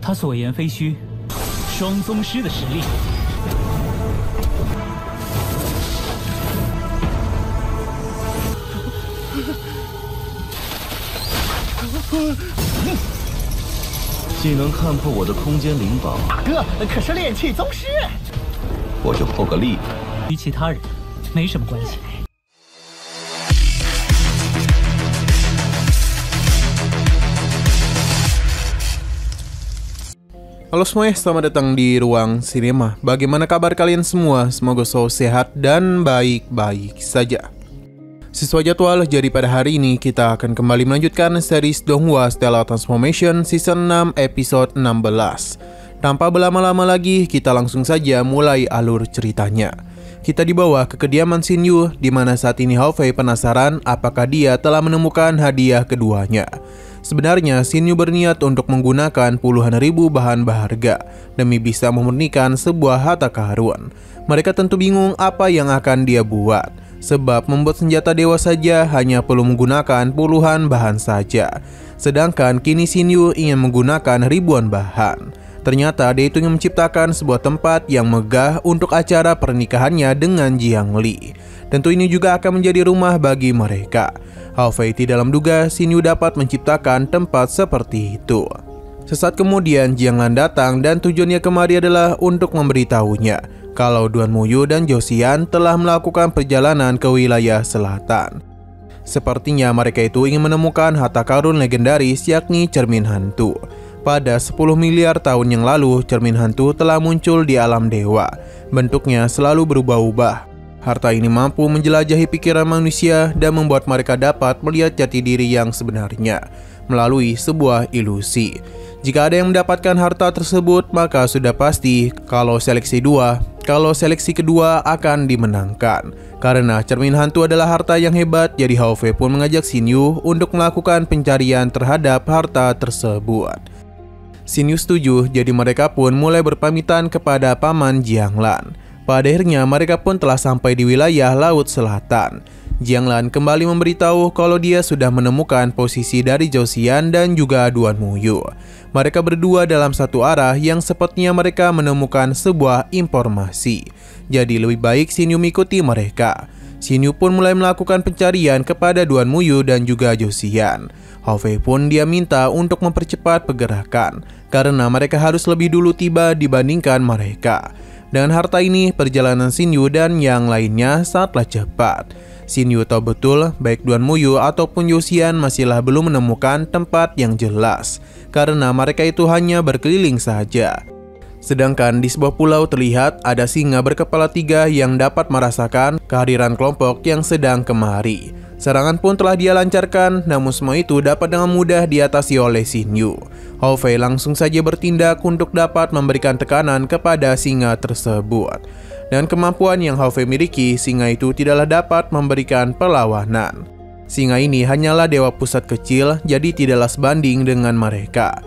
他所言非虚，双宗师的实力。既能看破我的空间灵宝，大哥可是炼气宗师，我就破个例。与其他人没什么关系。 Halo semuanya, selamat datang di Ruang Sinema. Bagaimana kabar kalian semua? Semoga selalu sehat dan baik-baik saja. Sesuai jadwal, jadi pada hari ini kita akan kembali melanjutkan series Donghua Stellar Transformation Season 6 Episode 16. Tanpa berlama-lama lagi, kita langsung saja mulai alur ceritanya. Kita dibawa ke kediaman Xin Yu, di mana saat ini Hao Fei penasaran apakah dia telah menemukan hadiah keduanya. Sebenarnya, Xin Yu berniat untuk menggunakan puluhan ribu bahan berharga demi bisa memurnikan sebuah harta karun. Mereka tentu bingung apa yang akan dia buat, sebab membuat senjata dewa saja hanya perlu menggunakan puluhan bahan saja. Sedangkan kini Xin Yu ingin menggunakan ribuan bahan. Ternyata dia itu ingin menciptakan sebuah tempat yang megah untuk acara pernikahannya dengan Jiang Li. Tentu ini juga akan menjadi rumah bagi mereka. Hao Fei tidak menduga Xin Yu dapat menciptakan tempat seperti itu. Sesaat kemudian Jiang Lan datang dan tujuannya kemari adalah untuk memberitahunya kalau Duan Muyu dan Zhou Xian telah melakukan perjalanan ke wilayah selatan. Sepertinya mereka itu ingin menemukan harta karun legendaris yakni cermin hantu. Pada 10 miliar tahun yang lalu, cermin hantu telah muncul di alam dewa. Bentuknya selalu berubah-ubah. Harta ini mampu menjelajahi pikiran manusia dan membuat mereka dapat melihat jati diri yang sebenarnya melalui sebuah ilusi. Jika ada yang mendapatkan harta tersebut, maka sudah pasti kalau seleksi kedua akan dimenangkan. Karena cermin hantu adalah harta yang hebat, jadi Hao Fei pun mengajak Xin Yu untuk melakukan pencarian terhadap harta tersebut. Xin Yu setuju, jadi mereka pun mulai berpamitan kepada paman Jiang Lan. Pada akhirnya mereka pun telah sampai di wilayah Laut Selatan. Jiang Lan kembali memberitahu kalau dia sudah menemukan posisi dari Zhou Xian dan juga Duan Muyu. Mereka berdua dalam satu arah yang sepertinya mereka menemukan sebuah informasi. Jadi lebih baik Xin Yu mengikuti mereka. Xin Yu pun mulai melakukan pencarian kepada Duan Muyu dan juga Zhou Xian. Hao Fei pun dia minta untuk mempercepat pergerakan karena mereka harus lebih dulu tiba dibandingkan mereka. Dengan harta ini, perjalanan Xin Yu dan yang lainnya sangatlah cepat. Xin Yu tahu betul, baik Duan Muyu ataupun Zhou Xian masihlah belum menemukan tempat yang jelas, karena mereka itu hanya berkeliling saja. Sedangkan di sebuah pulau terlihat ada singa berkepala 3 yang dapat merasakan kehadiran kelompok yang sedang kemari. Serangan pun telah dia lancarkan, namun semua itu dapat dengan mudah diatasi oleh Xin Yu. Hao Fei langsung saja bertindak untuk dapat memberikan tekanan kepada singa tersebut. Dengan kemampuan yang Hao Fei miliki, singa itu tidaklah dapat memberikan perlawanan. Singa ini hanyalah dewa pusat kecil, jadi tidaklah sebanding dengan mereka.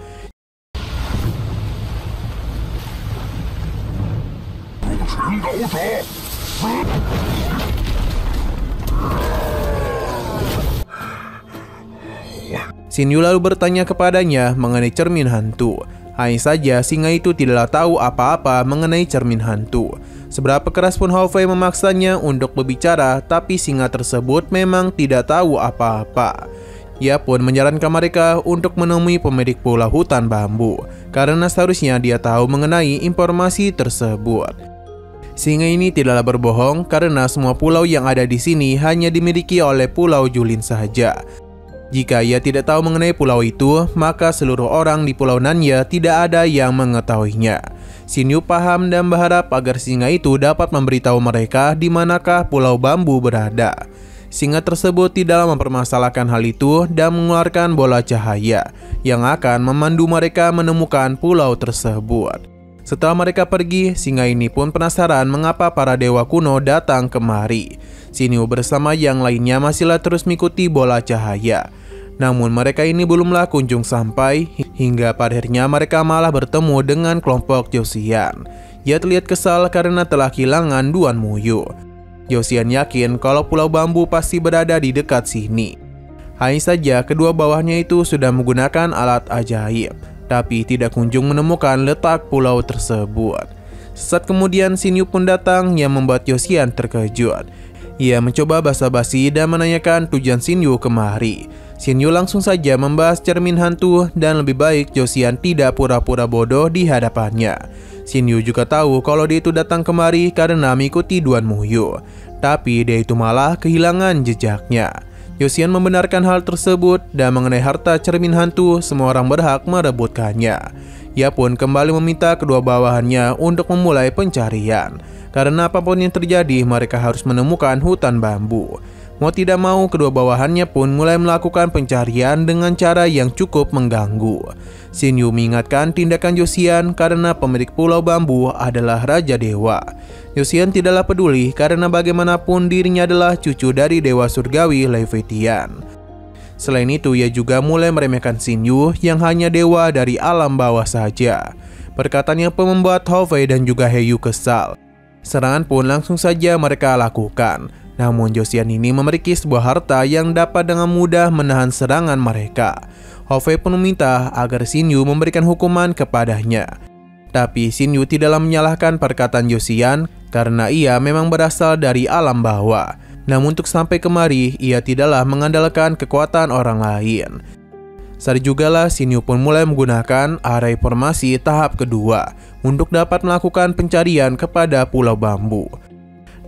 Xin Yu lalu bertanya kepadanya mengenai cermin hantu. Hanya saja singa itu tidaklah tahu apa-apa mengenai cermin hantu. Seberapa keras pun Hao Fei memaksanya untuk berbicara, tapi singa tersebut memang tidak tahu apa-apa. Ia pun menyarankan mereka untuk menemui pemilik pulau hutan bambu, karena seharusnya dia tahu mengenai informasi tersebut. Singa ini tidaklah berbohong karena semua pulau yang ada di sini hanya dimiliki oleh Pulau Julin saja. Jika ia tidak tahu mengenai pulau itu, maka seluruh orang di Pulau Nanya tidak ada yang mengetahuinya. Xin Yu paham dan berharap agar singa itu dapat memberitahu mereka di manakah Pulau Bambu berada. Singa tersebut tidak mempermasalahkan hal itu dan mengeluarkan bola cahaya yang akan memandu mereka menemukan pulau tersebut. Setelah mereka pergi, singa ini pun penasaran mengapa para dewa kuno datang kemari. Xin Yu bersama yang lainnya masihlah terus mengikuti bola cahaya. Namun mereka ini belumlah kunjung sampai, hingga pada akhirnya mereka malah bertemu dengan kelompok Zhou Xian. Ia terlihat kesal karena telah kehilangan Duan Muyu. Zhou Xian yakin kalau Pulau Bambu pasti berada di dekat sini. Hanya saja kedua bawahnya itu sudah menggunakan alat ajaib. tapi tidak kunjung menemukan letak pulau tersebut. Sesaat kemudian Xin Yu pun datang yang membuat Josian terkejut. Ia mencoba basa-basi dan menanyakan tujuan Xin Yu kemari. Xin Yu langsung saja membahas cermin hantu dan lebih baik Josian tidak pura-pura bodoh di hadapannya. Xin Yu juga tahu kalau dia itu datang kemari karena mengikuti Duan Muyu, tapi dia itu malah kehilangan jejaknya. Josian membenarkan hal tersebut dan mengenai harta cermin hantu, semua orang berhak merebutkannya. Ia pun kembali meminta kedua bawahannya untuk memulai pencarian. Karena apapun yang terjadi, mereka harus menemukan hutan bambu. Mau tidak mau, kedua bawahannya pun mulai melakukan pencarian dengan cara yang cukup mengganggu. Xin Yu mengingatkan tindakan Josian karena pemilik pulau bambu adalah Raja Dewa. Josian tidaklah peduli karena bagaimanapun dirinya adalah cucu dari Dewa Surgawi Leviathan. Selain itu, ia juga mulai meremehkan Xin Yu yang hanya dewa dari alam bawah saja. Perkataannya pun membuat Hao Fei dan juga He Yu kesal. Serangan pun langsung saja mereka lakukan. Namun Josian ini memiliki sebuah harta yang dapat dengan mudah menahan serangan mereka. Hao Fei pun meminta agar Xin Yu memberikan hukuman kepadanya. Tapi Xin Yu tidaklah menyalahkan perkataan Josian karena ia memang berasal dari alam bawah. Namun untuk sampai kemari, ia tidaklah mengandalkan kekuatan orang lain. Saat jugalah Xin Yu pun mulai menggunakan area formasi tahap kedua untuk dapat melakukan pencarian kepada pulau bambu.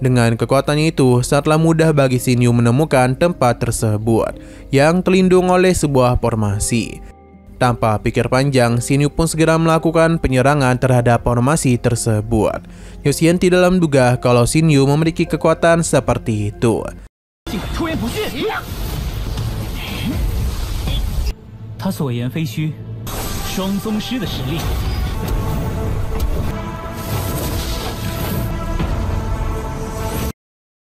Dengan kekuatannya itu, sangatlah mudah bagi Xin Yu menemukan tempat tersebut yang terlindung oleh sebuah formasi. Tanpa pikir panjang, Xin Yu pun segera melakukan penyerangan terhadap formasi tersebut. Josian tidaklah menduga kalau Xin Yu memiliki kekuatan seperti itu. 他所言非虚，双宗师的实力。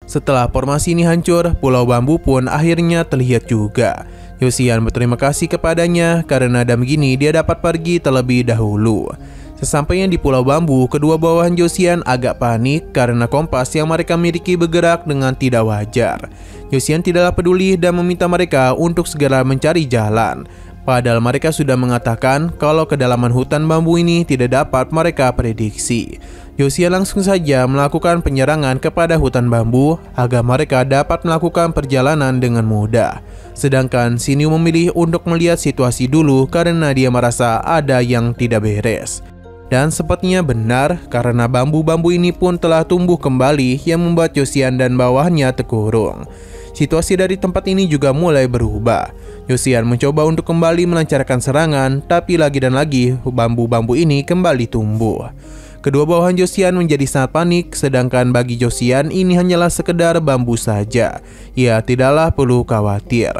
Setelah formasi ini hancur, pulau bambu pun akhirnya terlihat juga. Josian berterima kasih kepadanya karena dengan begini dia dapat pergi terlebih dahulu. Sesampainya di pulau bambu, kedua bawahan Josian agak panik karena kompas yang mereka miliki bergerak dengan tidak wajar. Josian tidaklah peduli dan meminta mereka untuk segera mencari jalan. Padahal mereka sudah mengatakan kalau kedalaman hutan bambu ini tidak dapat mereka prediksi. Josian langsung saja melakukan penyerangan kepada hutan bambu agar mereka dapat melakukan perjalanan dengan mudah. Sedangkan Xin Yu memilih untuk melihat situasi dulu karena dia merasa ada yang tidak beres. Dan sepertinya benar karena bambu-bambu ini pun telah tumbuh kembali yang membuat Josian dan bawahnya terkurung. Situasi dari tempat ini juga mulai berubah. Josian mencoba untuk kembali melancarkan serangan, tapi lagi dan lagi bambu-bambu ini kembali tumbuh. Kedua bawahan Josian menjadi sangat panik, sedangkan bagi Josian ini hanyalah sekedar bambu saja. Ia tidaklah perlu khawatir.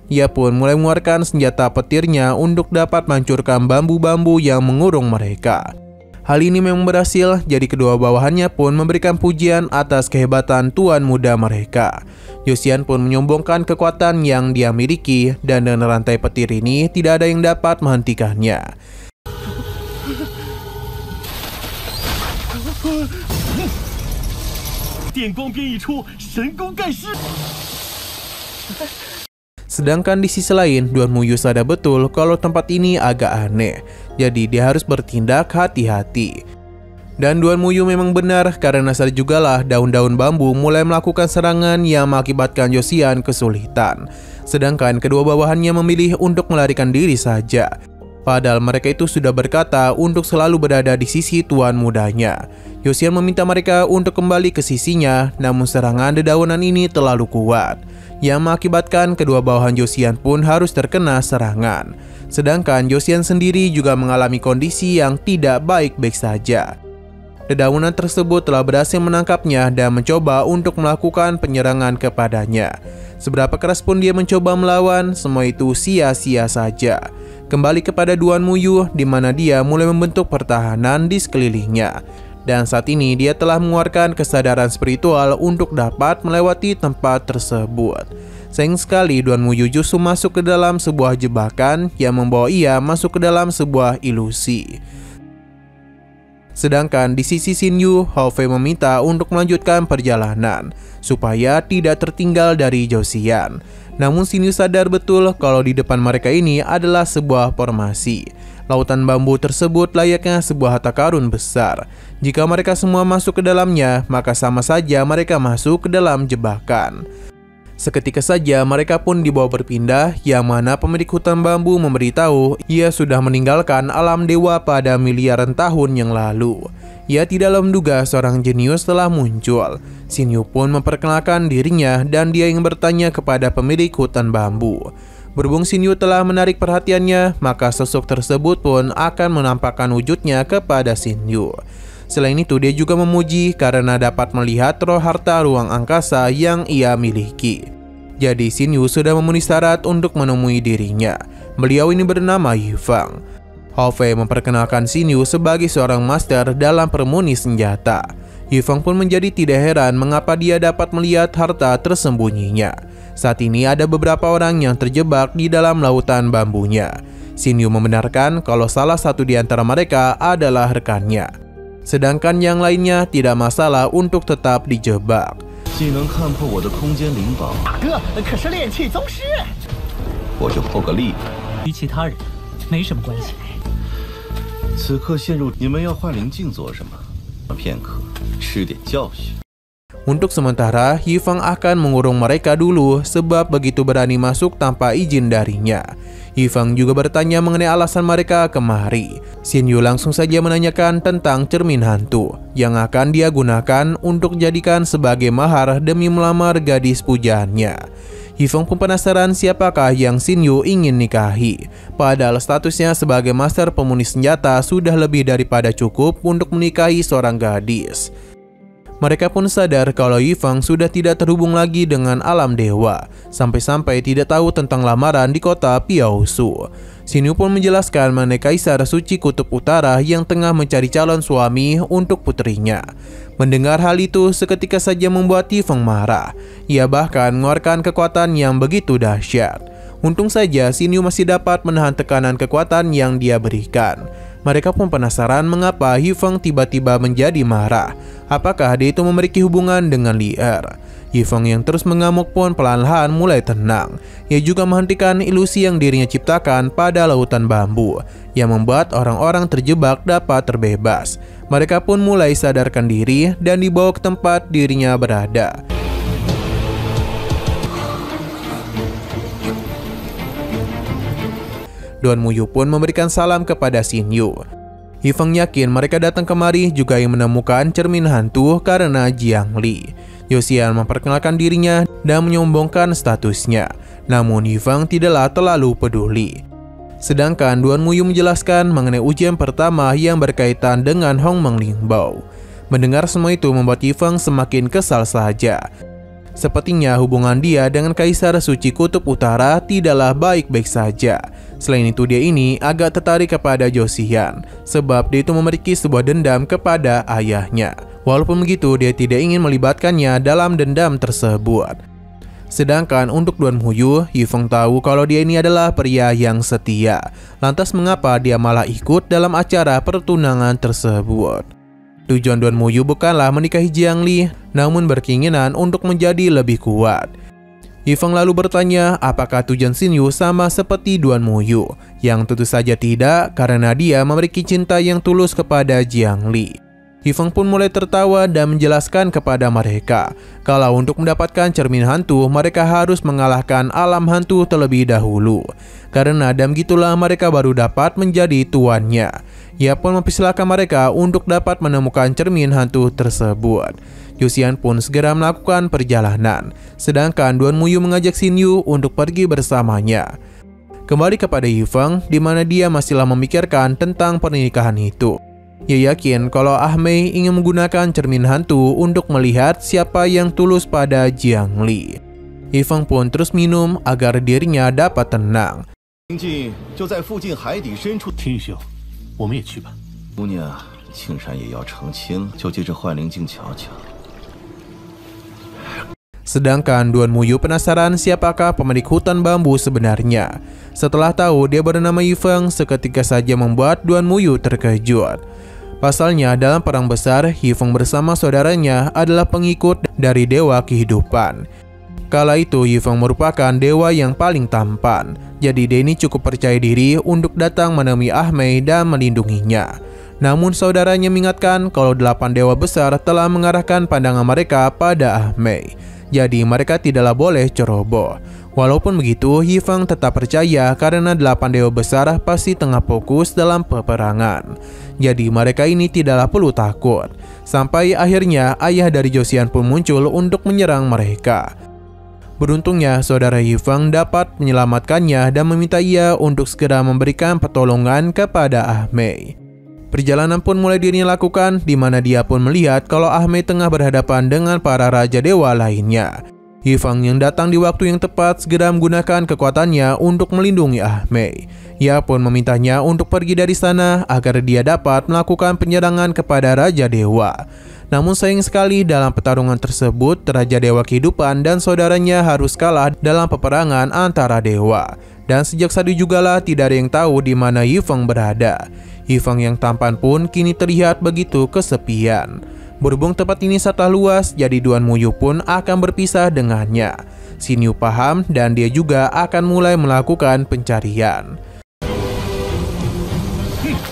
Ia pun mulai mengeluarkan senjata petirnya untuk dapat menghancurkan bambu-bambu yang mengurung mereka. Hal ini memang berhasil, jadi kedua bawahannya pun memberikan pujian atas kehebatan tuan muda mereka. Josian pun menyombongkan kekuatan yang dia miliki dan dengan rantai petir ini tidak ada yang dapat menghentikannya. Sedangkan di sisi lain, Duan Muyu sadar betul kalau tempat ini agak aneh, jadi dia harus bertindak hati-hati. Dan Duan Muyu memang benar karena saat jugalah daun-daun bambu mulai melakukan serangan yang mengakibatkan Josian kesulitan. Sedangkan kedua bawahannya memilih untuk melarikan diri saja. Padahal mereka itu sudah berkata untuk selalu berada di sisi tuan mudanya. Josian meminta mereka untuk kembali ke sisinya, namun serangan dedaunan ini terlalu kuat, yang mengakibatkan kedua bawahan Josian pun harus terkena serangan. Sedangkan Josian sendiri juga mengalami kondisi yang tidak baik-baik saja. Dedaunan tersebut telah berhasil menangkapnya dan mencoba untuk melakukan penyerangan kepadanya. Seberapa keras pun dia mencoba melawan, semua itu sia-sia saja. Kembali kepada Duan Muyu, di mana dia mulai membentuk pertahanan di sekelilingnya. Dan saat ini dia telah mengeluarkan kesadaran spiritual untuk dapat melewati tempat tersebut. Sayang sekali Duan Muyu justru masuk ke dalam sebuah jebakan yang membawa ia masuk ke dalam sebuah ilusi. Sedangkan di sisi Xin Yu, Hao Fei meminta untuk melanjutkan perjalanan supaya tidak tertinggal dari Josian. Namun Xin Yu sadar betul kalau di depan mereka ini adalah sebuah formasi. Lautan bambu tersebut layaknya sebuah harta karun besar. Jika mereka semua masuk ke dalamnya, maka sama saja mereka masuk ke dalam jebakan. Seketika saja mereka pun dibawa berpindah, yang mana pemilik hutan bambu memberitahu ia sudah meninggalkan alam dewa pada miliaran tahun yang lalu. Ia tidak menduga seorang jenius telah muncul. Xinyu pun memperkenalkan dirinya dan dia ingin bertanya kepada pemilik hutan bambu. Berhubung Xinyu telah menarik perhatiannya, maka sosok tersebut pun akan menampakkan wujudnya kepada Xinyu. Selain itu, dia juga memuji karena dapat melihat roh harta ruang angkasa yang ia miliki. Jadi Xinyu sudah memenuhi syarat untuk menemui dirinya. Beliau ini bernama Yifeng. Hao Fei memperkenalkan Xinyu sebagai seorang master dalam permuni senjata. Yifeng pun menjadi tidak heran mengapa dia dapat melihat harta tersembunyinya. Saat ini ada beberapa orang yang terjebak di dalam lautan bambunya. Xinyu membenarkan kalau salah satu di antara mereka adalah rekannya. Sedangkan yang lainnya tidak masalah untuk tetap dijebak. 既能看破我的空间灵宝，大哥可是炼气宗师，我就破个例。与其他人没什么关系。此刻陷入，你们要幻灵镜做什么？片刻，吃点教训。 Untuk sementara, Yifeng akan mengurung mereka dulu sebab begitu berani masuk tanpa izin darinya. Yifeng juga bertanya mengenai alasan mereka kemari. Xinyu langsung saja menanyakan tentang cermin hantu yang akan dia gunakan untuk jadikan sebagai mahar demi melamar gadis pujaannya. Yifeng pun penasaran siapakah yang Xinyu ingin nikahi. Padahal statusnya sebagai master pemuni senjata sudah lebih daripada cukup untuk menikahi seorang gadis. Mereka pun sadar kalau Yifeng sudah tidak terhubung lagi dengan alam dewa, sampai-sampai tidak tahu tentang lamaran di kota Piaosu. Xinyu pun menjelaskan mengenai Kaisar Suci Kutub Utara yang tengah mencari calon suami untuk putrinya. Mendengar hal itu seketika saja membuat Yifeng marah. Ia bahkan mengeluarkan kekuatan yang begitu dahsyat. Untung saja Xinyu masih dapat menahan tekanan kekuatan yang dia berikan. Mereka pun penasaran mengapa Yifeng tiba-tiba menjadi marah. Apakah dia itu memiliki hubungan dengan Li Er? Yifeng yang terus mengamuk pun perlahan mulai tenang. Ia juga menghentikan ilusi yang dirinya ciptakan pada lautan bambu, yang membuat orang-orang terjebak dapat terbebas. Mereka pun mulai sadarkan diri dan dibawa ke tempat dirinya berada. Duan Muyu pun memberikan salam kepada Xinyu. Yifeng yakin mereka datang kemari juga yang menemukan cermin hantu karena Jiang Li. Yosian memperkenalkan dirinya dan menyombongkan statusnya. Namun Yifeng tidaklah terlalu peduli. Sedangkan Duan Muyu menjelaskan mengenai ujian pertama yang berkaitan dengan Hong Meng Lingbao. Mendengar semua itu membuat Yifeng semakin kesal saja. Sepertinya hubungan dia dengan Kaisar Suci Kutub Utara tidaklah baik-baik saja. Selain itu dia ini agak tertarik kepada Josian, sebab dia itu memiliki sebuah dendam kepada ayahnya. Walaupun begitu dia tidak ingin melibatkannya dalam dendam tersebut. Sedangkan untuk Duan Muyu, Yifeng tahu kalau dia ini adalah pria yang setia. Lantas mengapa dia malah ikut dalam acara pertunangan tersebut? Tujuan Duan Muyu bukanlah menikahi Jiang Li, namun berkeinginan untuk menjadi lebih kuat. Yifeng lalu bertanya apakah tujuan Xinyu sama seperti Duan Muyu, yang tentu saja tidak karena dia memiliki cinta yang tulus kepada Jiang Li. Yifeng pun mulai tertawa dan menjelaskan kepada mereka kalau untuk mendapatkan cermin hantu mereka harus mengalahkan alam hantu terlebih dahulu. Karena dan gitulah mereka baru dapat menjadi tuannya. Ia pun mempersilahkan mereka untuk dapat menemukan cermin hantu tersebut. Yosian pun segera melakukan perjalanan, sedangkan Duan Muyu mengajak Xinyu untuk pergi bersamanya. Kembali kepada Yifeng, di mana dia masihlah memikirkan tentang pernikahan itu. Ia yakin kalau Ah Mei ingin menggunakan cermin hantu untuk melihat siapa yang tulus pada Jiang Li. Yifeng pun terus minum agar dirinya dapat tenang. 镜就在附近海底深处。秦玉兄，我们也去吧。姑娘，庆山也要成亲，就借这幻灵镜瞧瞧。 Sedangkan Duan Muyu penasaran siapakah pemilik hutan bambu sebenarnya. Setelah tahu dia bernama Yifeng, seketika saja membuat Duan Muyu terkejut. Pasalnya dalam perang besar, Yifeng bersama saudaranya adalah pengikut dari dewa kehidupan. Kala itu Yifeng merupakan dewa yang paling tampan, jadi Denny cukup percaya diri untuk datang menemui Ah Mei dan melindunginya. Namun saudaranya mengingatkan kalau 8 dewa besar telah mengarahkan pandangan mereka pada Ah Mei, jadi mereka tidaklah boleh ceroboh. Walaupun begitu, Yifeng tetap percaya karena 8 dewa besar pasti tengah fokus dalam peperangan. Jadi mereka ini tidaklah perlu takut. Sampai akhirnya ayah dari Josian pun muncul untuk menyerang mereka. Beruntungnya saudara Yifeng dapat menyelamatkannya dan meminta ia untuk segera memberikan pertolongan kepada Ah Mei. Perjalanan pun mulai dirinya lakukan, di mana dia pun melihat kalau Ah Mei tengah berhadapan dengan para raja dewa lainnya. Yifeng yang datang di waktu yang tepat segera menggunakan kekuatannya untuk melindungi Ah Mei. Ia pun memintanya untuk pergi dari sana agar dia dapat melakukan penyerangan kepada raja dewa. Namun sayang sekali dalam pertarungan tersebut, Raja Dewa Kehidupan dan saudaranya harus kalah dalam peperangan antara dewa. Dan sejak saat itu jugalah tidak ada yang tahu di mana Yifeng berada. Yifeng yang tampan pun kini terlihat begitu kesepian. Berhubung tempat ini sangat luas, jadi Duan Muyu pun akan berpisah dengannya. Xin Yu paham dan dia juga akan mulai melakukan pencarian.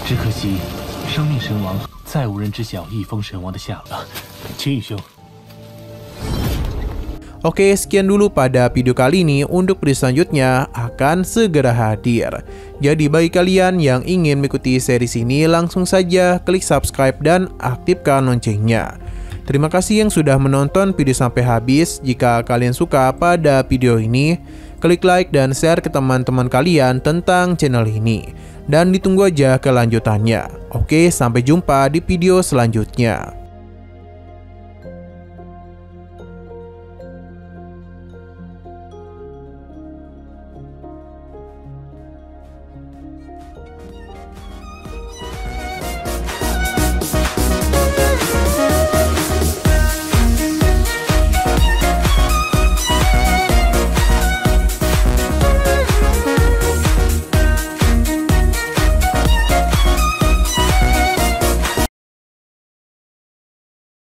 只可惜，生命神王再无人知晓一封神王的下落。秦宇兄， Oke, sekian dulu pada video kali ini. Untuk video selanjutnya akan segera hadir. Jadi bagi kalian yang ingin mengikuti series ini, langsung saja klik subscribe dan aktifkan loncengnya. Terima kasih yang sudah menonton video sampai habis. Jika kalian suka pada video ini, klik like dan share ke teman-teman kalian tentang channel ini. Dan ditunggu aja kelanjutannya. Oke, sampai jumpa di video selanjutnya.